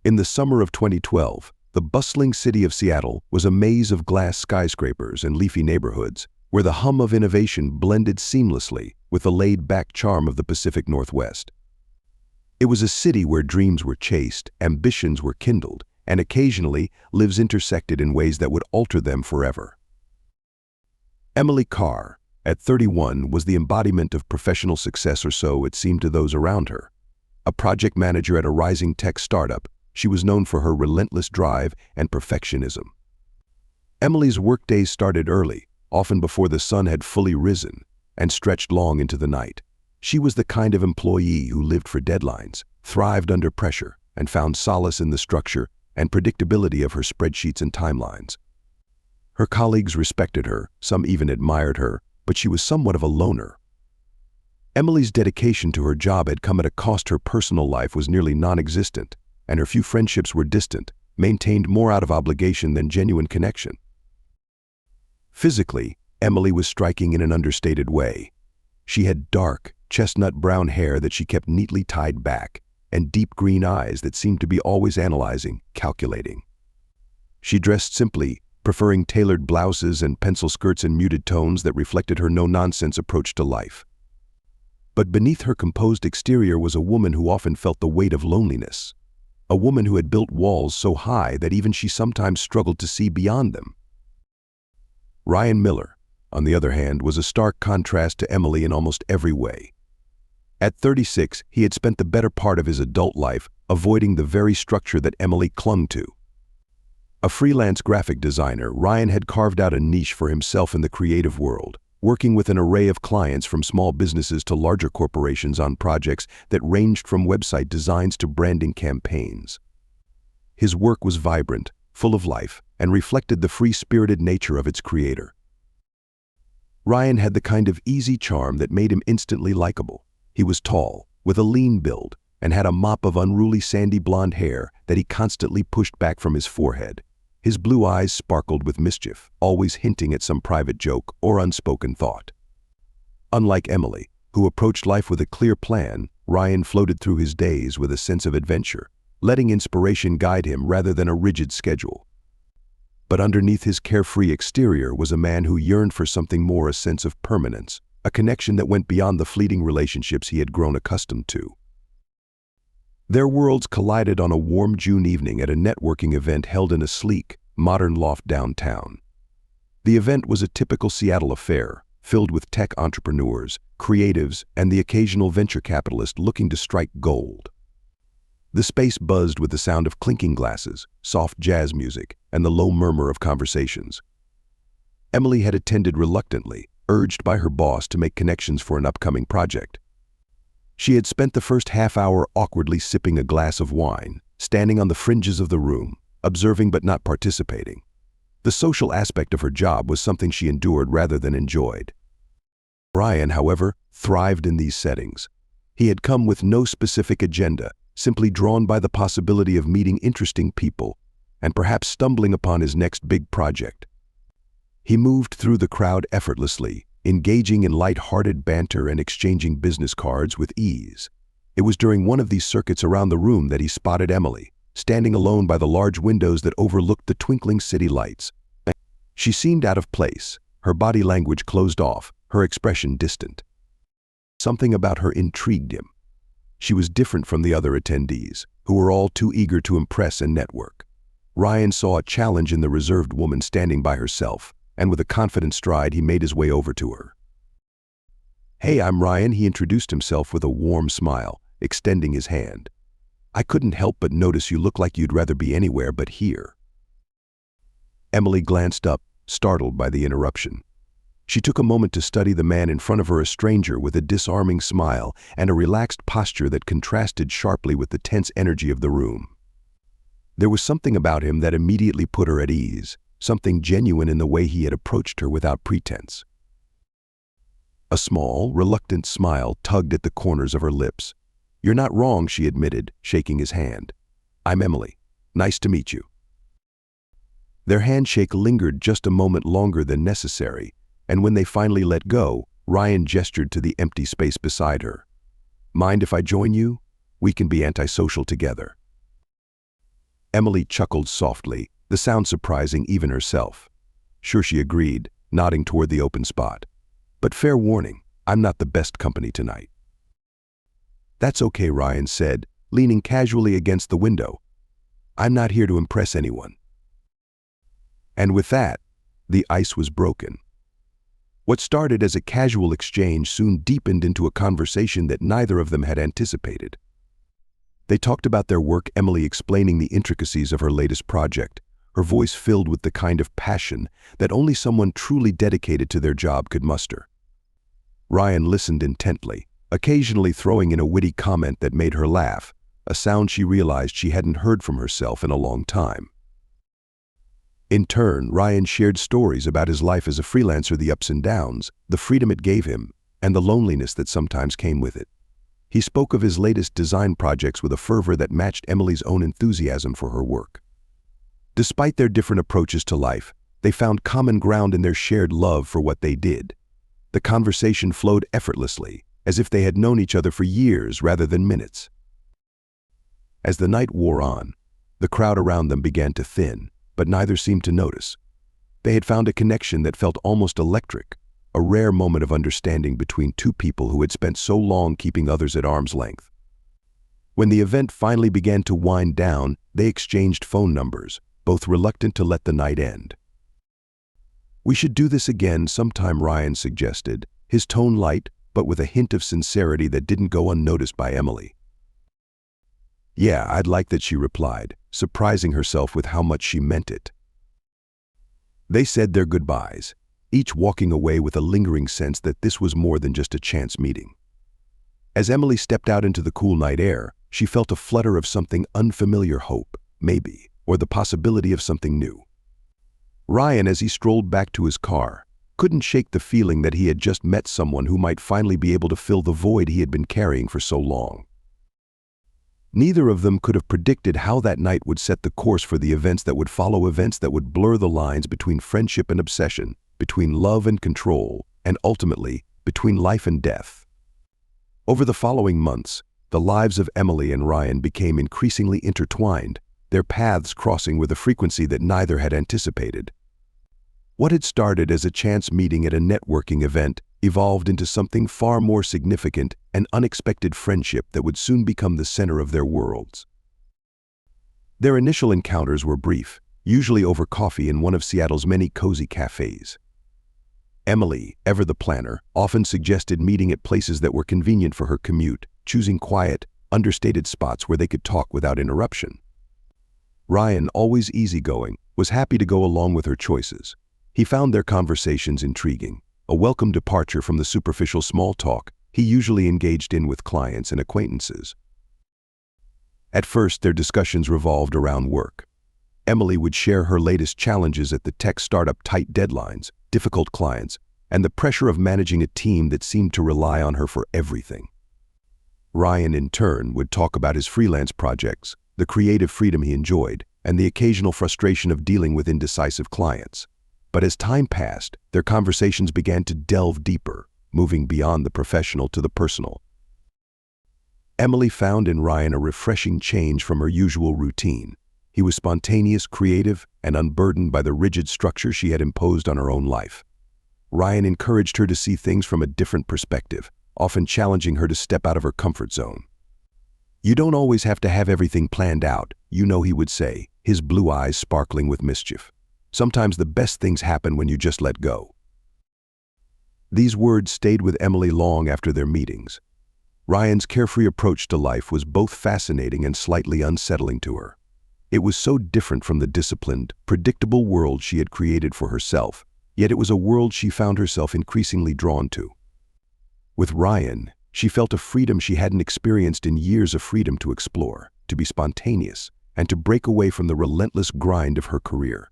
In the summer of 2012, the bustling city of Seattle was a maze of glass skyscrapers and leafy neighborhoods where the hum of innovation blended seamlessly with the laid-back charm of the Pacific Northwest. It was a city where dreams were chased, ambitions were kindled, and occasionally lives intersected in ways that would alter them forever. Emily Carr, at 31, was the embodiment of professional success, or so it seemed to those around her. A project manager at a rising tech startup, she was known for her relentless drive and perfectionism. Emily's workdays started early, often before the sun had fully risen, and stretched long into the night. She was the kind of employee who lived for deadlines, thrived under pressure, and found solace in the structure and predictability of her spreadsheets and timelines. Her colleagues respected her, some even admired her, but she was somewhat of a loner. Emily's dedication to her job had come at a cost. Her personal life was nearly non-existent, and her few friendships were distant, maintained more out of obligation than genuine connection. Physically, Emily was striking in an understated way. She had dark, chestnut-brown hair that she kept neatly tied back, and deep green eyes that seemed to be always analyzing, calculating. She dressed simply, preferring tailored blouses and pencil skirts in muted tones that reflected her no-nonsense approach to life. But beneath her composed exterior was a woman who often felt the weight of loneliness, a woman who had built walls so high that even she sometimes struggled to see beyond them. Ryan Miller, on the other hand, was a stark contrast to Emily in almost every way. At 36, he had spent the better part of his adult life avoiding the very structure that Emily clung to. A freelance graphic designer, Ryan had carved out a niche for himself in the creative world, working with an array of clients from small businesses to larger corporations on projects that ranged from website designs to branding campaigns. His work was vibrant, full of life, and reflected the free-spirited nature of its creator. Ryan had the kind of easy charm that made him instantly likable. He was tall, with a lean build, and had a mop of unruly sandy blonde hair that he constantly pushed back from his forehead. His blue eyes sparkled with mischief, always hinting at some private joke or unspoken thought. Unlike Emily, who approached life with a clear plan, Ryan floated through his days with a sense of adventure, letting inspiration guide him rather than a rigid schedule. But underneath his carefree exterior was a man who yearned for something more, a sense of permanence, a connection that went beyond the fleeting relationships he had grown accustomed to. Their worlds collided on a warm June evening at a networking event held in a sleek, modern loft downtown. The event was a typical Seattle affair, filled with tech entrepreneurs, creatives, and the occasional venture capitalist looking to strike gold. The space buzzed with the sound of clinking glasses, soft jazz music, and the low murmur of conversations. Emily had attended reluctantly, urged by her boss to make connections for an upcoming project. She had spent the first half hour awkwardly sipping a glass of wine, standing on the fringes of the room, observing but not participating. The social aspect of her job was something she endured rather than enjoyed. Ryan, however, thrived in these settings. He had come with no specific agenda, simply drawn by the possibility of meeting interesting people and perhaps stumbling upon his next big project. He moved through the crowd effortlessly, engaging in light-hearted banter and exchanging business cards with ease. It was during one of these circuits around the room that he spotted Emily, standing alone by the large windows that overlooked the twinkling city lights. She seemed out of place, her body language closed off, her expression distant. Something about her intrigued him. She was different from the other attendees, who were all too eager to impress and network. Ryan saw a challenge in the reserved woman standing by herself, and with a confident stride he made his way over to her. "Hey, I'm Ryan," he introduced himself with a warm smile, extending his hand. "I couldn't help but notice you look like you'd rather be anywhere but here." Emily glanced up, startled by the interruption. She took a moment to study the man in front of her, a stranger with a disarming smile and a relaxed posture that contrasted sharply with the tense energy of the room. There was something about him that immediately put her at ease, something genuine in the way he had approached her without pretense. A small, reluctant smile tugged at the corners of her lips. "You're not wrong," she admitted, shaking his hand. "I'm Emily. Nice to meet you." Their handshake lingered just a moment longer than necessary, and when they finally let go, Ryan gestured to the empty space beside her. "Mind if I join you? We can be antisocial together." Emily chuckled softly, the sound surprising even herself. Sure, she agreed, nodding toward the open spot. But fair warning, I'm not the best company tonight. That's okay, Ryan said, leaning casually against the window. I'm not here to impress anyone. And with that, the ice was broken. What started as a casual exchange soon deepened into a conversation that neither of them had anticipated. They talked about their work, Emily explaining the intricacies of her latest project, her voice filled with the kind of passion that only someone truly dedicated to their job could muster. Ryan listened intently, occasionally throwing in a witty comment that made her laugh, a sound she realized she hadn't heard from herself in a long time. In turn, Ryan shared stories about his life as a freelancer, the ups and downs, the freedom it gave him, and the loneliness that sometimes came with it. He spoke of his latest design projects with a fervor that matched Emily's own enthusiasm for her work. Despite their different approaches to life, they found common ground in their shared love for what they did. The conversation flowed effortlessly, as if they had known each other for years rather than minutes. As the night wore on, the crowd around them began to thin, but neither seemed to notice. They had found a connection that felt almost electric, a rare moment of understanding between two people who had spent so long keeping others at arm's length. When the event finally began to wind down, they exchanged phone numbers, both reluctant to let the night end. We should do this again sometime, Ryan suggested, his tone light, but with a hint of sincerity that didn't go unnoticed by Emily. Yeah, I'd like that, she replied, surprising herself with how much she meant it. They said their goodbyes, each walking away with a lingering sense that this was more than just a chance meeting. As Emily stepped out into the cool night air, she felt a flutter of something unfamiliar, hope, maybe, or the possibility of something new. Ryan, as he strolled back to his car, couldn't shake the feeling that he had just met someone who might finally be able to fill the void he had been carrying for so long. Neither of them could have predicted how that night would set the course for the events that would follow, events that would blur the lines between friendship and obsession, between love and control, and ultimately, between life and death. Over the following months, the lives of Emily and Ryan became increasingly intertwined, their paths crossing with a frequency that neither had anticipated. What had started as a chance meeting at a networking event evolved into something far more significant, an unexpected friendship that would soon become the center of their worlds. Their initial encounters were brief, usually over coffee in one of Seattle's many cozy cafes. Emily, ever the planner, often suggested meeting at places that were convenient for her commute, choosing quiet, understated spots where they could talk without interruption. Ryan, always easygoing, was happy to go along with her choices. He found their conversations intriguing, a welcome departure from the superficial small talk he usually engaged in with clients and acquaintances. At first, their discussions revolved around work. Emily would share her latest challenges at the tech startup, tight deadlines, difficult clients, and the pressure of managing a team that seemed to rely on her for everything. Ryan, in turn, would talk about his freelance projects, the creative freedom he enjoyed, and the occasional frustration of dealing with indecisive clients. But as time passed, their conversations began to delve deeper, moving beyond the professional to the personal. Emily found in Ryan a refreshing change from her usual routine. He was spontaneous, creative, and unburdened by the rigid structure she had imposed on her own life. Ryan encouraged her to see things from a different perspective, often challenging her to step out of her comfort zone. You don't always have to have everything planned out, he would say, his blue eyes sparkling with mischief. Sometimes the best things happen when you just let go. These words stayed with Emily long after their meetings. Ryan's carefree approach to life was both fascinating and slightly unsettling to her. It was so different from the disciplined, predictable world she had created for herself, yet it was a world she found herself increasingly drawn to. With Ryan, she felt a freedom she hadn't experienced in years, of freedom to explore, to be spontaneous, and to break away from the relentless grind of her career.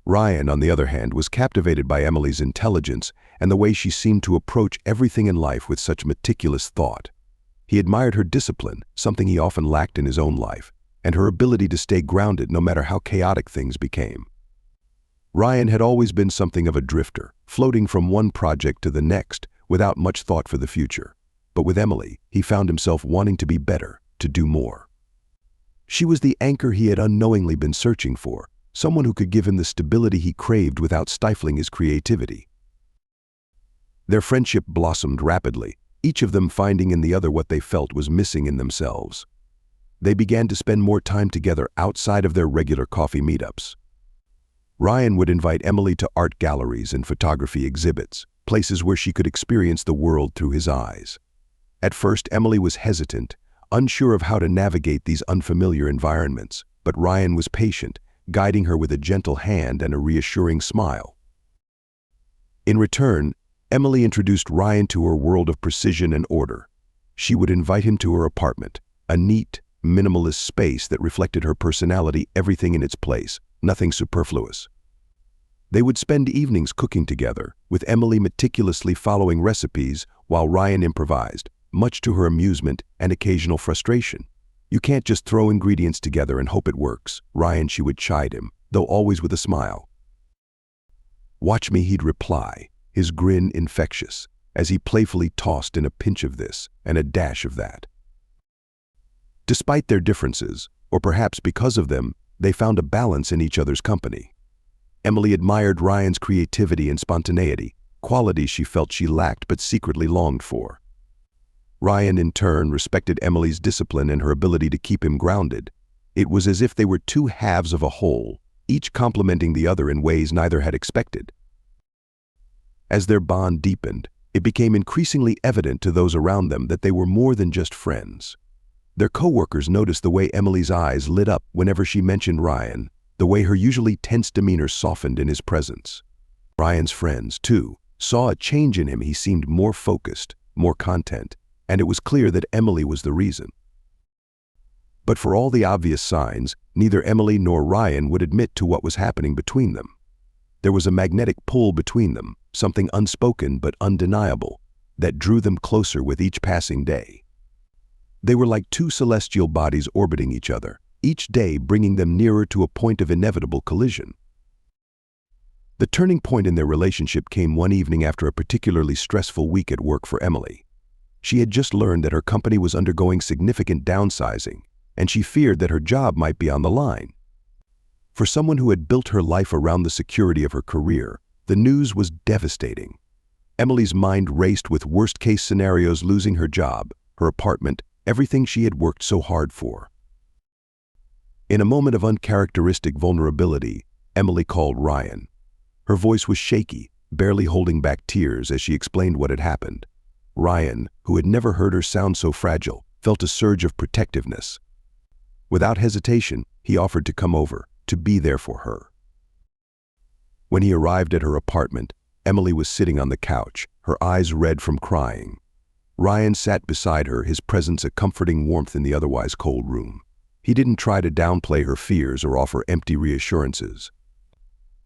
Ryan, on the other hand, was captivated by Emily's intelligence and the way she seemed to approach everything in life with such meticulous thought. He admired her discipline, something he often lacked in his own life, and her ability to stay grounded no matter how chaotic things became. Ryan had always been something of a drifter, floating from one project to the next without much thought for the future. But with Emily, he found himself wanting to be better, to do more. She was the anchor he had unknowingly been searching for, someone who could give him the stability he craved without stifling his creativity. Their friendship blossomed rapidly, each of them finding in the other what they felt was missing in themselves. They began to spend more time together outside of their regular coffee meetups. Ryan would invite Emily to art galleries and photography exhibits, places where she could experience the world through his eyes. At first, Emily was hesitant, unsure of how to navigate these unfamiliar environments, but Ryan was patient, guiding her with a gentle hand and a reassuring smile. In return, Emily introduced Ryan to her world of precision and order. She would invite him to her apartment, a neat, minimalist space that reflected her personality, everything in its place, nothing superfluous. They would spend evenings cooking together, with Emily meticulously following recipes while Ryan improvised, much to her amusement and occasional frustration. "You can't just throw ingredients together and hope it works, Ryan," she would chide him, though always with a smile. "Watch me," he'd reply, his grin infectious, as he playfully tossed in a pinch of this and a dash of that. Despite their differences, or perhaps because of them, they found a balance in each other's company. Emily admired Ryan's creativity and spontaneity, qualities she felt she lacked but secretly longed for. Ryan, in turn, respected Emily's discipline and her ability to keep him grounded. It was as if they were two halves of a whole, each complementing the other in ways neither had expected. As their bond deepened, it became increasingly evident to those around them that they were more than just friends. Their coworkers noticed the way Emily's eyes lit up whenever she mentioned Ryan, the way her usually tense demeanor softened in his presence. Ryan's friends, too, saw a change in him. He seemed more focused, more content, and it was clear that Emily was the reason. But for all the obvious signs, neither Emily nor Ryan would admit to what was happening between them. There was a magnetic pull between them, something unspoken but undeniable, that drew them closer with each passing day. They were like two celestial bodies orbiting each other, each day bringing them nearer to a point of inevitable collision. The turning point in their relationship came one evening after a particularly stressful week at work for Emily. She had just learned that her company was undergoing significant downsizing, and she feared that her job might be on the line. For someone who had built her life around the security of her career, the news was devastating. Emily's mind raced with worst-case scenarios: losing her job, her apartment, everything she had worked so hard for. In a moment of uncharacteristic vulnerability, Emily called Ryan. Her voice was shaky, barely holding back tears as she explained what had happened. Ryan, who had never heard her sound so fragile, felt a surge of protectiveness. Without hesitation, he offered to come over, to be there for her. When he arrived at her apartment, Emily was sitting on the couch, her eyes red from crying. Ryan sat beside her, his presence a comforting warmth in the otherwise cold room. He didn't try to downplay her fears or offer empty reassurances.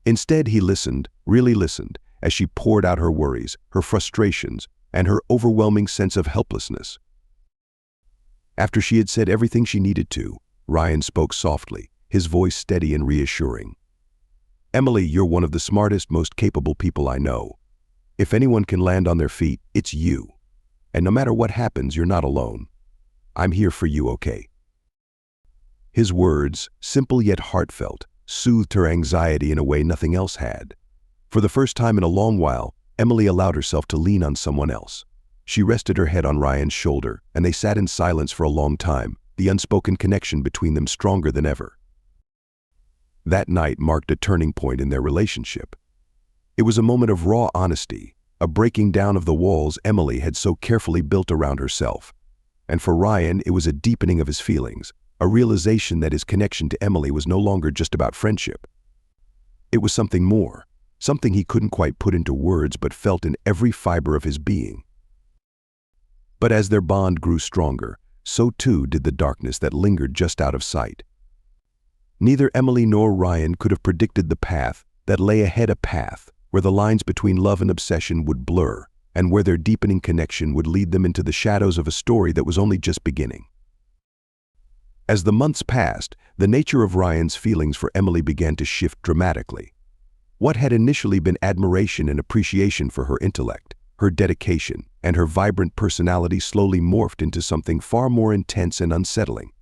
Instead, he listened, really listened, as she poured out her worries, her frustrations, and her overwhelming sense of helplessness. After she had said everything she needed to, Ryan spoke softly, his voice steady and reassuring. "Emily, you're one of the smartest, most capable people I know. If anyone can land on their feet, it's you. And no matter what happens, you're not alone. I'm here for you, okay?" His words, simple yet heartfelt, soothed her anxiety in a way nothing else had. For the first time in a long while, Emily allowed herself to lean on someone else. She rested her head on Ryan's shoulder, and they sat in silence for a long time, the unspoken connection between them stronger than ever. That night marked a turning point in their relationship. It was a moment of raw honesty, a breaking down of the walls Emily had so carefully built around herself. And for Ryan, it was a deepening of his feelings, a realization that his connection to Emily was no longer just about friendship. It was something more, something he couldn't quite put into words but felt in every fiber of his being. But as their bond grew stronger, so too did the darkness that lingered just out of sight. Neither Emily nor Ryan could have predicted the path that lay ahead, a path where the lines between love and obsession would blur, and where their deepening connection would lead them into the shadows of a story that was only just beginning. As the months passed, the nature of Ryan's feelings for Emily began to shift dramatically. What had initially been admiration and appreciation for her intellect, her dedication, and her vibrant personality slowly morphed into something far more intense and unsettling.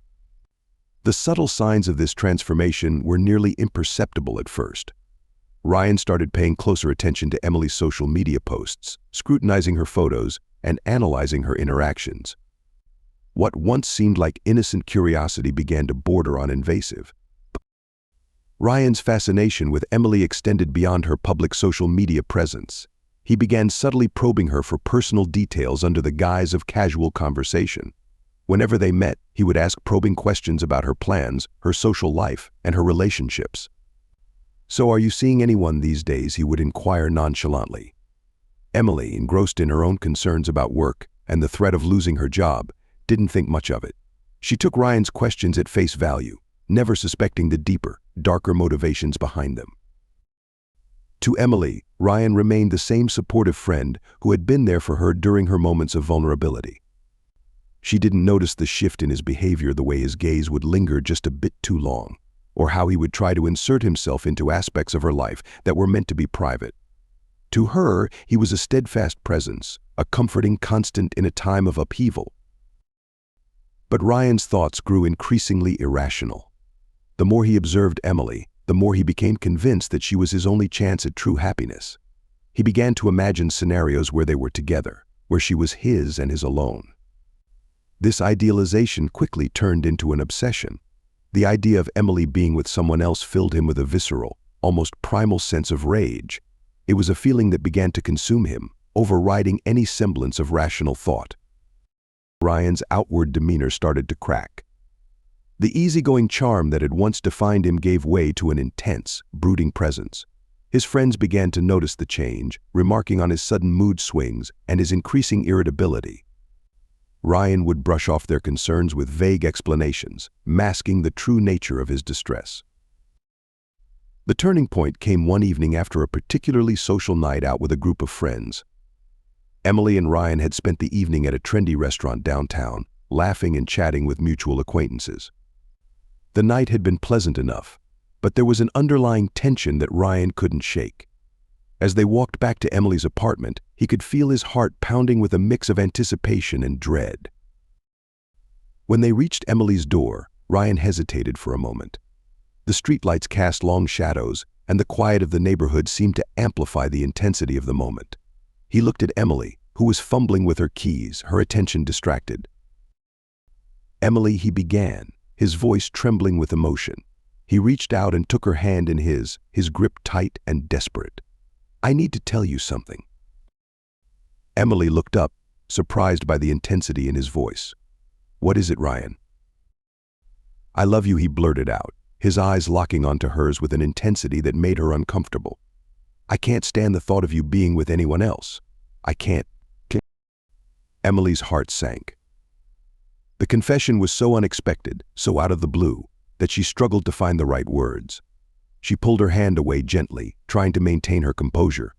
The subtle signs of this transformation were nearly imperceptible at first. Ryan started paying closer attention to Emily's social media posts, scrutinizing her photos and analyzing her interactions. What once seemed like innocent curiosity began to border on invasive. Ryan's fascination with Emily extended beyond her public social media presence. He began subtly probing her for personal details under the guise of casual conversation. Whenever they met, he would ask probing questions about her plans, her social life, and her relationships. "So are you seeing anyone these days?" he would inquire nonchalantly. Emily, engrossed in her own concerns about work and the threat of losing her job, didn't think much of it. She took Ryan's questions at face value, never suspecting the deeper, darker motivations behind them. To Emily, Ryan remained the same supportive friend who had been there for her during her moments of vulnerability. She didn't notice the shift in his behavior, the way his gaze would linger just a bit too long, or how he would try to insert himself into aspects of her life that were meant to be private. To her, he was a steadfast presence, a comforting constant in a time of upheaval. But Ryan's thoughts grew increasingly irrational. The more he observed Emily, the more he became convinced that she was his only chance at true happiness. He began to imagine scenarios where they were together, where she was his and his alone. This idealization quickly turned into an obsession. The idea of Emily being with someone else filled him with a visceral, almost primal sense of rage. It was a feeling that began to consume him, overriding any semblance of rational thought. Ryan's outward demeanor started to crack. The easygoing charm that had once defined him gave way to an intense, brooding presence. His friends began to notice the change, remarking on his sudden mood swings and his increasing irritability. Ryan would brush off their concerns with vague explanations, masking the true nature of his distress. The turning point came one evening after a particularly social night out with a group of friends. Emily and Ryan had spent the evening at a trendy restaurant downtown, laughing and chatting with mutual acquaintances. The night had been pleasant enough, but there was an underlying tension that Ryan couldn't shake. As they walked back to Emily's apartment, he could feel his heart pounding with a mix of anticipation and dread. When they reached Emily's door, Ryan hesitated for a moment. The streetlights cast long shadows, and the quiet of the neighborhood seemed to amplify the intensity of the moment. He looked at Emily, who was fumbling with her keys, her attention distracted. "Emily," he began, his voice trembling with emotion. He reached out and took her hand in his grip tight and desperate. "I need to tell you something." Emily looked up, surprised by the intensity in his voice. "What is it, Ryan?" "I love you," he blurted out, his eyes locking onto hers with an intensity that made her uncomfortable. "I can't stand the thought of you being with anyone else. I can't." Emily's heart sank. The confession was so unexpected, so out of the blue, that she struggled to find the right words. She pulled her hand away gently, trying to maintain her composure.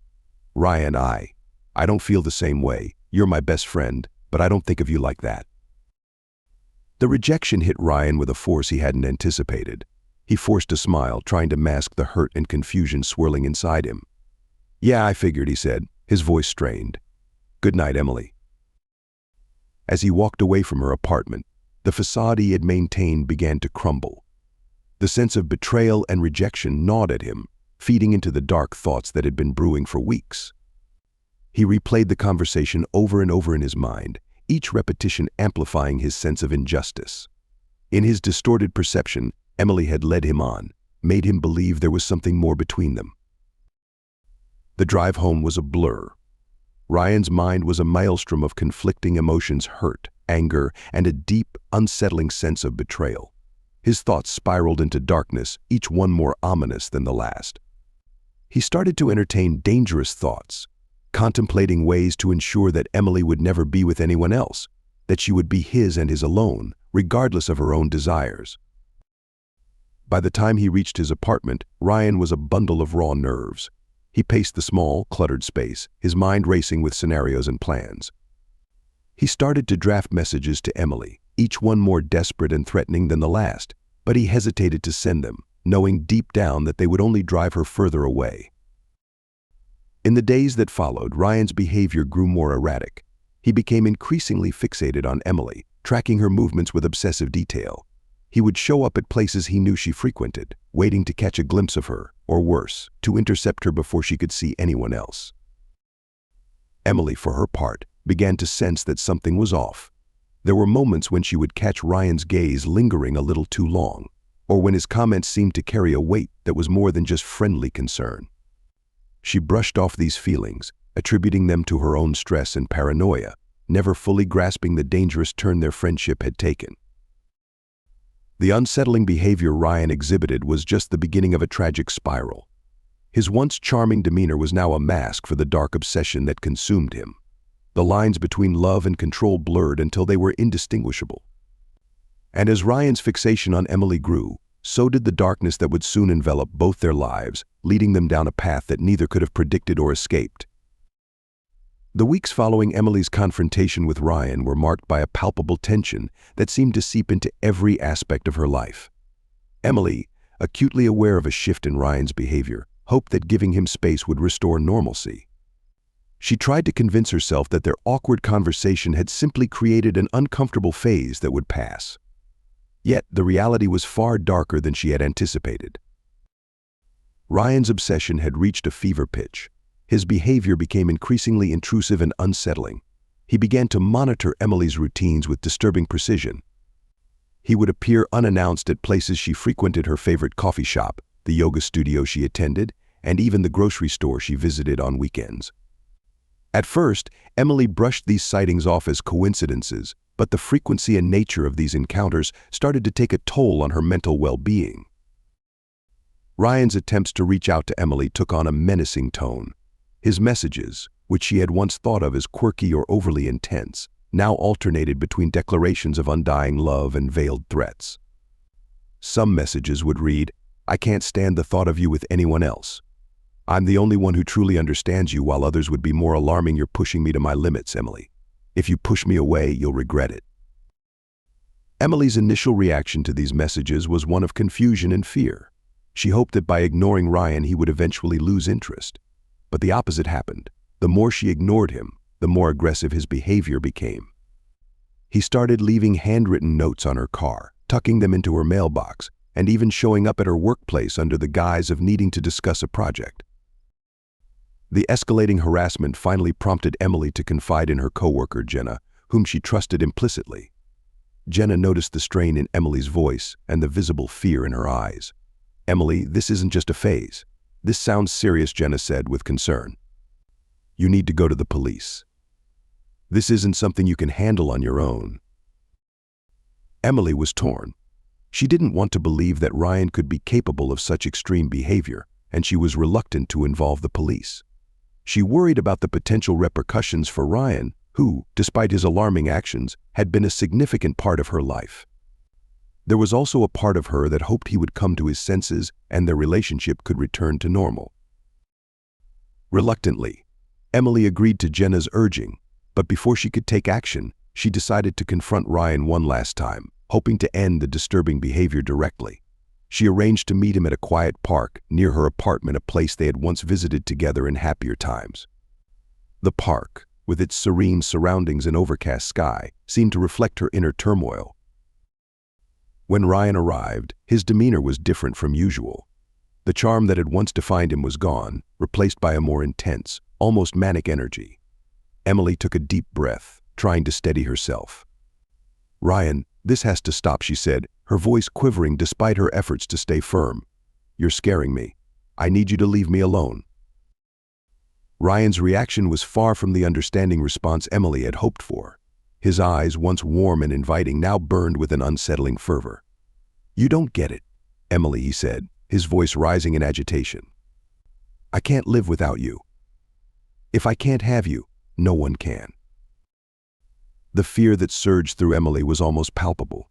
"Ryan, I don't feel the same way. You're my best friend, but I don't think of you like that." The rejection hit Ryan with a force he hadn't anticipated. He forced a smile, trying to mask the hurt and confusion swirling inside him. "Yeah, I figured," he said, his voice strained. "Good night, Emily." As he walked away from her apartment, the facade he had maintained began to crumble. The sense of betrayal and rejection gnawed at him, feeding into the dark thoughts that had been brewing for weeks. He replayed the conversation over and over in his mind, each repetition amplifying his sense of injustice. In his distorted perception, Emily had led him on, made him believe there was something more between them. The drive home was a blur. Ryan's mind was a maelstrom of conflicting emotions: hurt, anger, and a deep, unsettling sense of betrayal. His thoughts spiraled into darkness, each one more ominous than the last. He started to entertain dangerous thoughts, contemplating ways to ensure that Emily would never be with anyone else, that she would be his and his alone, regardless of her own desires. By the time he reached his apartment, Ryan was a bundle of raw nerves. He paced the small, cluttered space, his mind racing with scenarios and plans. He started to draft messages to Emily, each one more desperate and threatening than the last, but he hesitated to send them, knowing deep down that they would only drive her further away. In the days that followed, Ryan's behavior grew more erratic. He became increasingly fixated on Emily, tracking her movements with obsessive detail. He would show up at places he knew she frequented, waiting to catch a glimpse of her, or worse, to intercept her before she could see anyone else. Emily, for her part, began to sense that something was off. There were moments when she would catch Ryan's gaze lingering a little too long, or when his comments seemed to carry a weight that was more than just friendly concern. She brushed off these feelings, attributing them to her own stress and paranoia, never fully grasping the dangerous turn their friendship had taken. The unsettling behavior Ryan exhibited was just the beginning of a tragic spiral. His once charming demeanor was now a mask for the dark obsession that consumed him. The lines between love and control blurred until they were indistinguishable. And as Ryan's fixation on Emily grew, so did the darkness that would soon envelop both their lives, leading them down a path that neither could have predicted or escaped. The weeks following Emily's confrontation with Ryan were marked by a palpable tension that seemed to seep into every aspect of her life. Emily, acutely aware of a shift in Ryan's behavior, hoped that giving him space would restore normalcy. She tried to convince herself that their awkward conversation had simply created an uncomfortable phase that would pass. Yet the reality was far darker than she had anticipated. Ryan's obsession had reached a fever pitch. His behavior became increasingly intrusive and unsettling. He began to monitor Emily's routines with disturbing precision. He would appear unannounced at places she frequented, her favorite coffee shop, the yoga studio she attended, and even the grocery store she visited on weekends. At first, Emily brushed these sightings off as coincidences, but the frequency and nature of these encounters started to take a toll on her mental well-being. Ryan's attempts to reach out to Emily took on a menacing tone. His messages, which she had once thought of as quirky or overly intense, now alternated between declarations of undying love and veiled threats. Some messages would read, "I can't stand the thought of you with anyone else. I'm the only one who truly understands you," while others would be more alarming, "You're pushing me to my limits, Emily. If you push me away, you'll regret it." Emily's initial reaction to these messages was one of confusion and fear. She hoped that by ignoring Ryan he would eventually lose interest. But the opposite happened. The more she ignored him, the more aggressive his behavior became. He started leaving handwritten notes on her car, tucking them into her mailbox, and even showing up at her workplace under the guise of needing to discuss a project. The escalating harassment finally prompted Emily to confide in her coworker, Jenna, whom she trusted implicitly. Jenna noticed the strain in Emily's voice and the visible fear in her eyes. "Emily, this isn't just a phase. This sounds serious," Jenna said with concern. "You need to go to the police. This isn't something you can handle on your own." Emily was torn. She didn't want to believe that Ryan could be capable of such extreme behavior, and she was reluctant to involve the police. She worried about the potential repercussions for Ryan, who, despite his alarming actions, had been a significant part of her life. There was also a part of her that hoped he would come to his senses and their relationship could return to normal. Reluctantly, Emily agreed to Jenna's urging, but before she could take action, she decided to confront Ryan one last time, hoping to end the disturbing behavior directly. She arranged to meet him at a quiet park near her apartment, a place they had once visited together in happier times. The park, with its serene surroundings and overcast sky, seemed to reflect her inner turmoil. When Ryan arrived, his demeanor was different from usual. The charm that had once defined him was gone, replaced by a more intense, almost manic energy. Emily took a deep breath, trying to steady herself. "Ryan, this has to stop," she said, her voice quivering despite her efforts to stay firm. "You're scaring me. I need you to leave me alone." Ryan's reaction was far from the understanding response Emily had hoped for. His eyes, once warm and inviting, now burned with an unsettling fervor. "You don't get it, Emily," he said, his voice rising in agitation. "I can't live without you. If I can't have you, no one can." The fear that surged through Emily was almost palpable.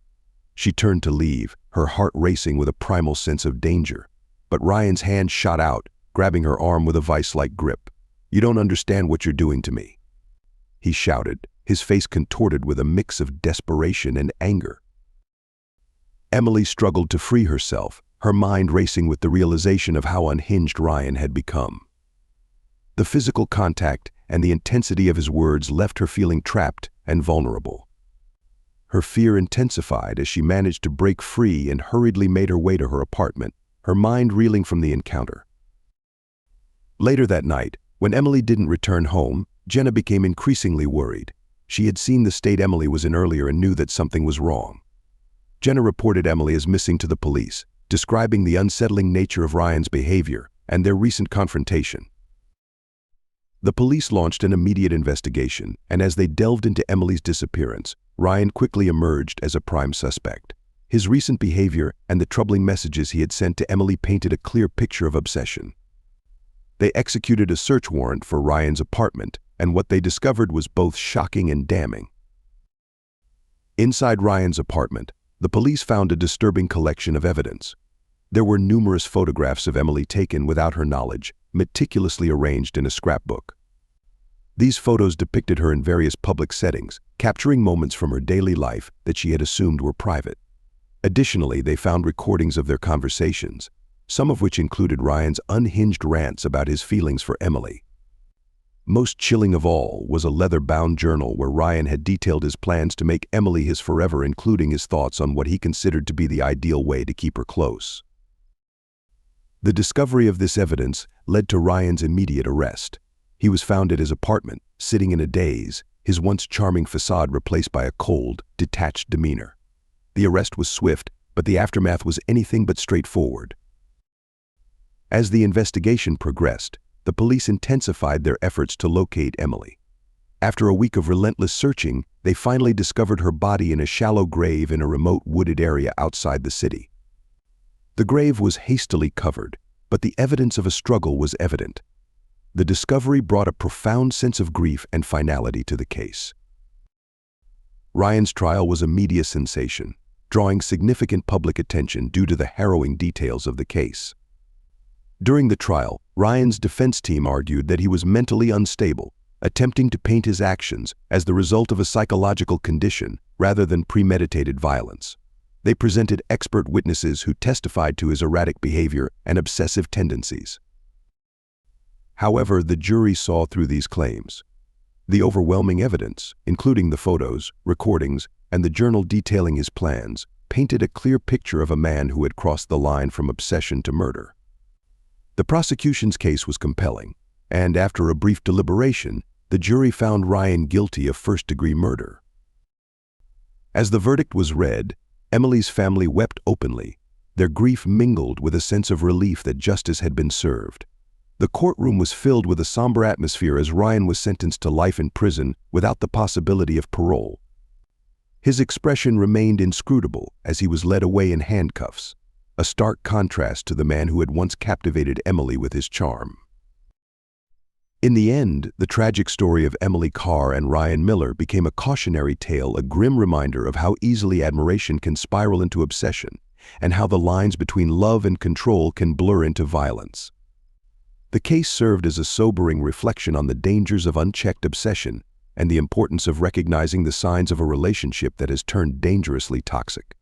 She turned to leave, her heart racing with a primal sense of danger. But Ryan's hand shot out, grabbing her arm with a vice-like grip. "You don't understand what you're doing to me," he shouted, his face contorted with a mix of desperation and anger. Emily struggled to free herself, her mind racing with the realization of how unhinged Ryan had become. The physical contact and the intensity of his words left her feeling trapped and vulnerable. Her fear intensified as she managed to break free and hurriedly made her way to her apartment, her mind reeling from the encounter. Later that night, when Emily didn't return home, Jenna became increasingly worried. She had seen the state Emily was in earlier and knew that something was wrong. Jenna reported Emily as missing to the police, describing the unsettling nature of Ryan's behavior and their recent confrontation. The police launched an immediate investigation, and as they delved into Emily's disappearance, Ryan quickly emerged as a prime suspect. His recent behavior and the troubling messages he had sent to Emily painted a clear picture of obsession. They executed a search warrant for Ryan's apartment, and what they discovered was both shocking and damning. Inside Ryan's apartment, the police found a disturbing collection of evidence. There were numerous photographs of Emily taken without her knowledge, meticulously arranged in a scrapbook. These photos depicted her in various public settings, capturing moments from her daily life that she had assumed were private. Additionally, they found recordings of their conversations, some of which included Ryan's unhinged rants about his feelings for Emily. Most chilling of all was a leather-bound journal where Ryan had detailed his plans to make Emily his forever, including his thoughts on what he considered to be the ideal way to keep her close. The discovery of this evidence led to Ryan's immediate arrest. He was found at his apartment, sitting in a daze, his once charming facade replaced by a cold, detached demeanor. The arrest was swift, but the aftermath was anything but straightforward. As the investigation progressed, the police intensified their efforts to locate Emily. After a week of relentless searching, they finally discovered her body in a shallow grave in a remote wooded area outside the city. The grave was hastily covered, but the evidence of a struggle was evident. The discovery brought a profound sense of grief and finality to the case. Ryan's trial was a media sensation, drawing significant public attention due to the harrowing details of the case. During the trial, Ryan's defense team argued that he was mentally unstable, attempting to paint his actions as the result of a psychological condition rather than premeditated violence. They presented expert witnesses who testified to his erratic behavior and obsessive tendencies. However, the jury saw through these claims. The overwhelming evidence, including the photos, recordings, and the journal detailing his plans, painted a clear picture of a man who had crossed the line from obsession to murder. The prosecution's case was compelling, and after a brief deliberation, the jury found Ryan guilty of first-degree murder. As the verdict was read, Emily's family wept openly, their grief mingled with a sense of relief that justice had been served. The courtroom was filled with a somber atmosphere as Ryan was sentenced to life in prison without the possibility of parole. His expression remained inscrutable as he was led away in handcuffs, a stark contrast to the man who had once captivated Emily with his charm. In the end, the tragic story of Emily Carr and Ryan Miller became a cautionary tale, a grim reminder of how easily admiration can spiral into obsession, and how the lines between love and control can blur into violence. The case served as a sobering reflection on the dangers of unchecked obsession and the importance of recognizing the signs of a relationship that has turned dangerously toxic.